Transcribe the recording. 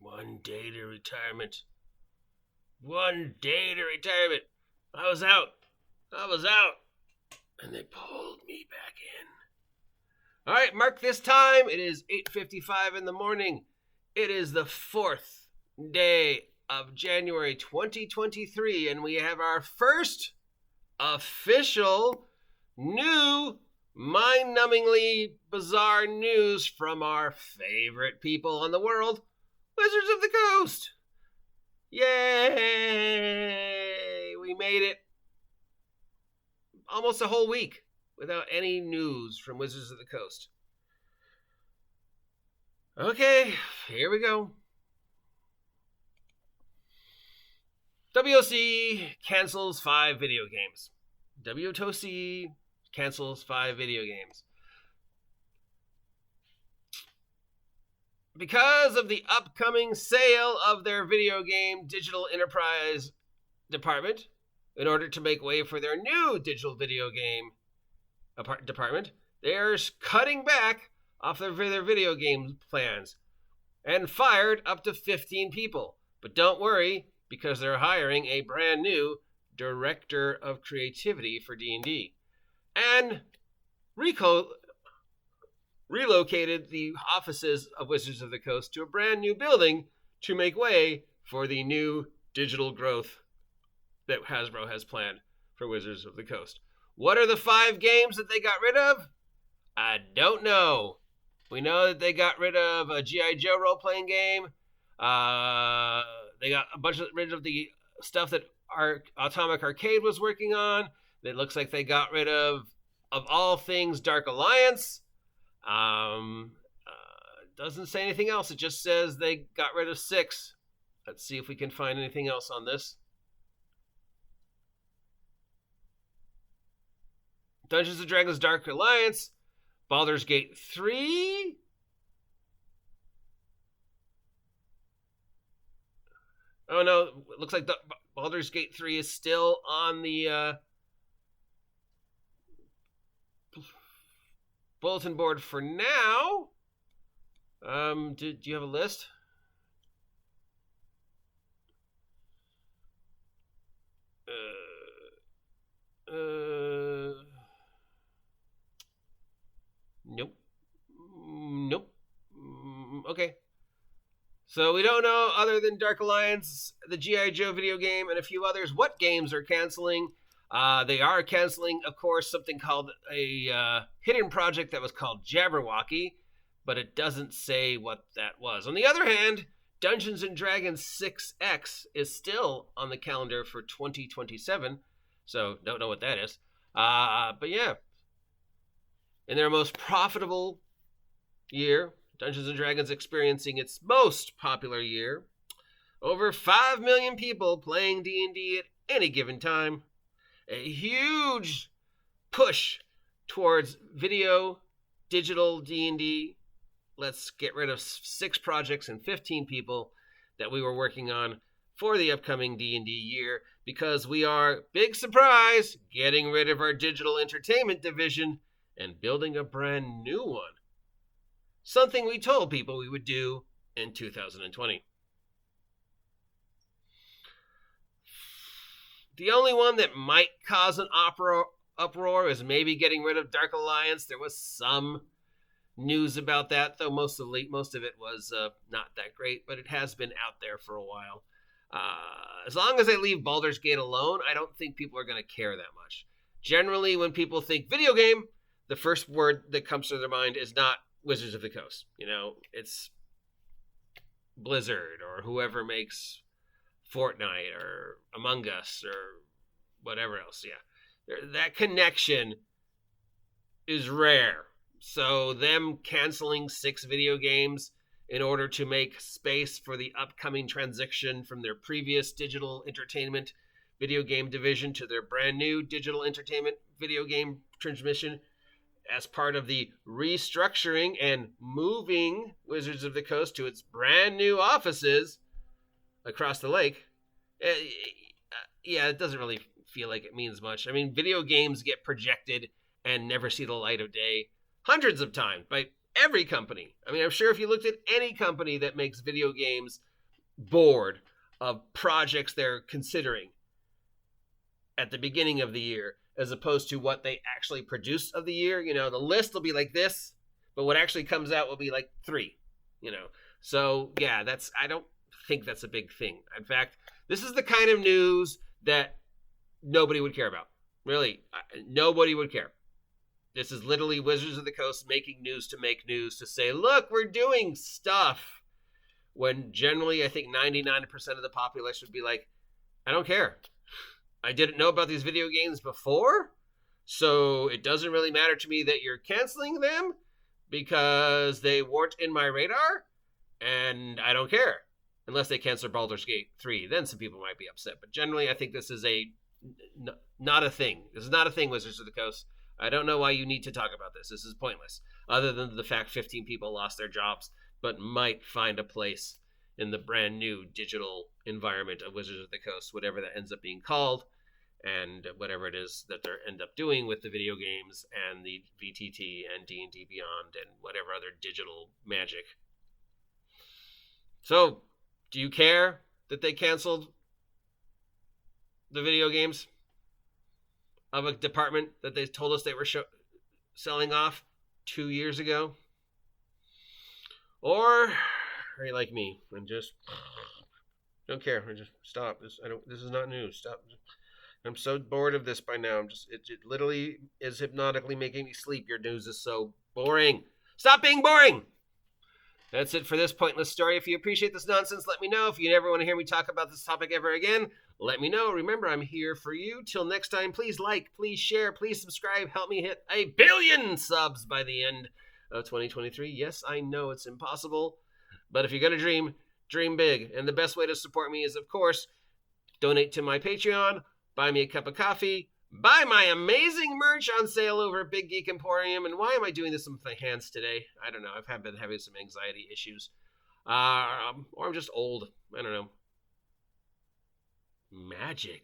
One day to retirement. One day to retirement. I was out. And they pulled me back in. All right, mark this time. It is 8:55 in the morning. It is the 4th day of January 2023, and we have our first official new mind-numbingly bizarre news from our favorite people in the world, Wizards of the Coast. Yay! We made it almost a whole week without any news from Wizards of the Coast. Okay, here we go. WOC cancels 5 video games. WOTC cancels 5 video games. Because of the upcoming sale of their video game digital enterprise department, in order to make way for their new digital video game department, they are cutting back off their video game plans and fired up to 15 people. But don't worry, because they're hiring a brand new director of creativity for D&D and relocated the offices of Wizards of the Coast to a brand new building to make way for the new digital growth that Hasbro has planned for Wizards of the Coast. What are the 5 games that they got rid of? I don't know. We know that they got rid of a G.I. Joe role-playing game. They got rid of the stuff that Atomic Arcade was working on. It looks like they got rid of all things Dark Alliance. Doesn't say anything else. It just says they got rid of 6. Let's see if we can find anything else on this. Dungeons & Dragons Dark Alliance, Baldur's Gate 3. Oh no, it looks like Baldur's Gate 3 is still on the bulletin board for now. Do you have a list? Nope. Okay. So we don't know, other than Dark Alliance, the G.I. Joe video game, and a few others, what games are canceling. They are canceling, of course, something called a hidden project that was called Jabberwocky, but it doesn't say what that was. On the other hand, Dungeons & Dragons 6X is still on the calendar for 2027, so don't know what that is. But yeah, in their most profitable year, Dungeons & Dragons experiencing its most popular year. Over 5 million people playing D&D at any given time. A huge push towards video, digital D&D. Let's get rid of 6 projects and 15 people that we were working on for the upcoming D&D year, because we are, big surprise, getting rid of our digital entertainment division and building a brand new one. Something we told people we would do in 2020. The only one that might cause an uproar is maybe getting rid of Dark Alliance. There was some news about that, though most of it was not that great, but it has been out there for a while. As long as they leave Baldur's Gate alone, I don't think people are going to care that much. Generally, when people think video game, the first word that comes to their mind is not Wizards of the Coast. You know, it's Blizzard or whoever makes Fortnite or Among Us or whatever else. Yeah, that connection is rare. So them canceling 6 video games in order to make space for the upcoming transition from their previous digital entertainment video game division to their brand new digital entertainment video game transmission, as part of the restructuring and moving Wizards of the Coast to its brand new offices across the lake. Yeah, it doesn't really feel like it means much. I mean, video games get projected and never see the light of day hundreds of times by every company. I mean, I'm sure if you looked at any company that makes video games board of projects they're considering at the beginning of the year, as opposed to what they actually produce of the year. You know, the list will be like this, but what actually comes out will be like 3, you know. So yeah, I don't think that's a big thing. In fact, this is the kind of news that nobody would care about. Really, nobody would care. This is literally Wizards of the Coast making news to make news, to say, look, we're doing stuff. When generally, I think 99% of the population would be like, I don't care. I didn't know about these video games before, so it doesn't really matter to me that you're canceling them because they weren't in my radar, and I don't care. Unless they cancel Baldur's Gate 3, then some people might be upset. But generally, I think this is not a thing. This is not a thing, Wizards of the Coast. I don't know why you need to talk about this. This is pointless. Other than the fact 15 people lost their jobs, but might find a place in the brand new digital environment of Wizards of the Coast, whatever that ends up being called, and whatever it is that they end up doing with the video games and the VTT and D&D Beyond and whatever other digital magic. So, do you care that they canceled the video games of a department that they told us they were selling off 2 years ago? Or are you like me and just don't care? I just stop. This is not news. Stop. I'm so bored of this by now. It literally is hypnotically making me sleep. Your news is so boring. Stop being boring. That's it for this pointless story. If you appreciate this nonsense, let me know. If you never want to hear me talk about this topic ever again, let me know. Remember, I'm here for you. Till next time, please like, please share, please subscribe. Help me hit 1 billion subs by the end of 2023. Yes, I know it's impossible, but if you're going to dream big. And the best way to support me is, of course, donate to my Patreon, buy me a cup of coffee, buy my amazing merch on sale over at Big Geek Emporium. And why am I doing this with my hands today? I don't know. I've been having some anxiety issues. Or I'm just old. I don't know. Magic.